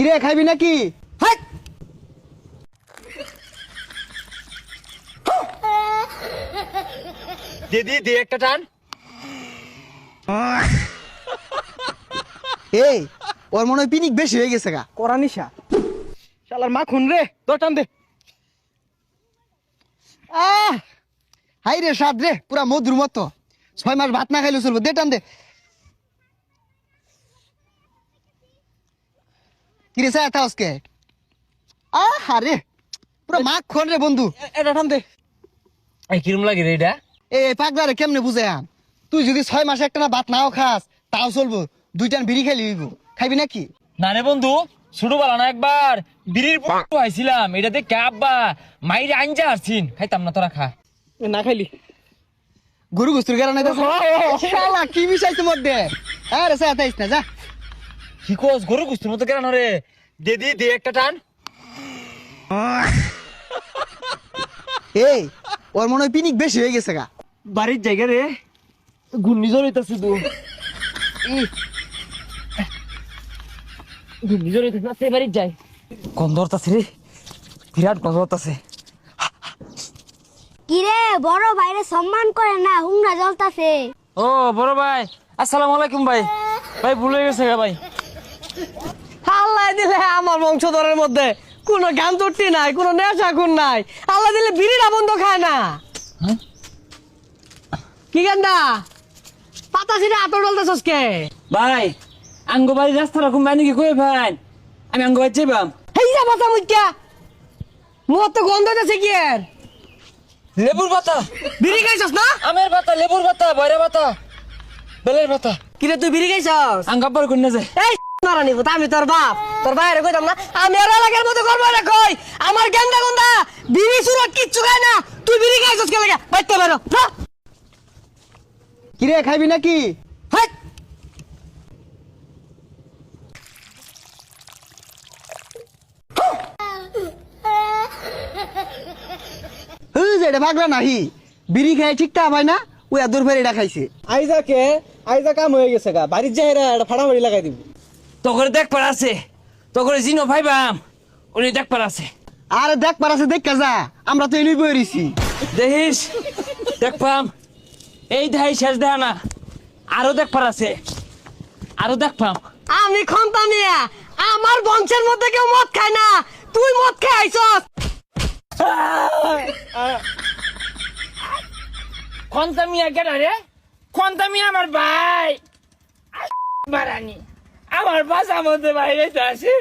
কিরে খাইবি নাকি? হাট! দিদি দে একটা টান। এই ওর মনে হয় পিনিক বেশি হয়ে গেছে গা। করা নিশা। শালার মা খুন রে, তোর টান দে। আহ হাই রে স্বাদ রে, পুরা মধুর মতো। 6 মাস ভাত না খাইলে চলবো, দে টান দে। কিরে চায় আজকে? আরে পুরা মাখন রে বন্ধু। এটা টান দে। এই কিরম লাগে রে এটা? এই পাগলা রে কেমনে বুঝে আম? তুই যদি 6 মাস একটা না ভাত নাও খাস তাও চলবো, 2 টান বিড়ি খাইলি হইব। খাইবি নাকি? না রে বন্ধু, ছোটবেলা না একবার বিড়ির পুটু আইছিলাম, এটাতে কাব্বা মাইরে আনজা আসছিন, খাইতাম না, তোরা খা। না খাইলি গরু গোস্তুর কারণে তো শালা কি বিষয় তোমার দে। আরে চায় তাইস না, যা। কি কোস গরু গুস্তুর মতো কেন রে? দিদি দে একটা টান। এই ওর মনে হয় পিনিক বেশি হয়ে গেছে গা। বাড়ির জায়গা রে, ঘূর্ণিঝড় হইতাছে তো। ঘূর্ণিঝড় হইতাছে না, সে বাড়ির যাই। গন্ধ হতাছে রে, বিরাট গন্ধ হতাছে। কিরে বড় ভাইরে সম্মান করে না, হুংরা জ্বলতাছে। ও বড় ভাই, আসসালামু আলাইকুম ভাই। ভাই ভুলে গেছে গা ভাই। আল্লাহ দিলে আমার বংশধরের মধ্যে কোনো গান চুট্টি নাই, কোনো নেশা খুন নাই। আল্লাহ দিলে বিড়িটা বন্ধ খায় না। কি গান্দা পাতা ছিঁড়ে আতর ডলতেছস কে? ভাই আঙ্গ বাড়ি রাস্তা রকম বানি কি কই ভাই, আমি আঙ্গ বাড়ি যাইবাম। হেই যা পাতা মুখ্যা মোর তো গন্ধ হইতেছে কি এর? লেবুর পাতা, বিড়ি খাইছস না? আমের পাতা, লেবুর পাতা, বয়রা পাতা, বেলের পাতা। কিরে তুই বিড়ি খাইছস? আঙ্গাব্বার কই না যায়। এই মারানি ভূত, আমি তোর বাপ, তোর বাইরে কইতাম না। আমি আর এলাকার মতো করবো না কই। আমার গেন্দা গন্ধা বিড়ি সুরত কিচ্ছু খায় না। তুই বিড়ি খাইছস কে লাগা? বাইতে বেরো না। কিরে খাইবি নাকি? হাট! এটা পাগলা নাহি, বিড়ি খাই ঠিক তা ভাই না, ওই আদুর ফের এটা খাইছে। আইজা কাম হয়ে গেছে গা, বাড়ির যাইরা একটা ফাড়াফাড়ি লাগাই দিব। তখন দেখ পার আছে, তখন জিনো ভাইবাম, উনি দেখ পার আছে। আরে দেখ পারাছে, দেখ যা, আমরা তো এলুই বই রইছি। দেখিস দেখ পাম, এই দেখাই শেষ দেখা না, আরো দেখ পার আছে, আরো দেখ পাম। আমি খন্তা মিয়া, আমার বংশের মধ্যে কেউ মদ খায় না। তুই মদ খেয়ে আইছস। খন্তামিয়া কেন রে? খন্তামিয়া আমার ভাই। বারানি আমার বাসা মধ্যে বাইরে আসে।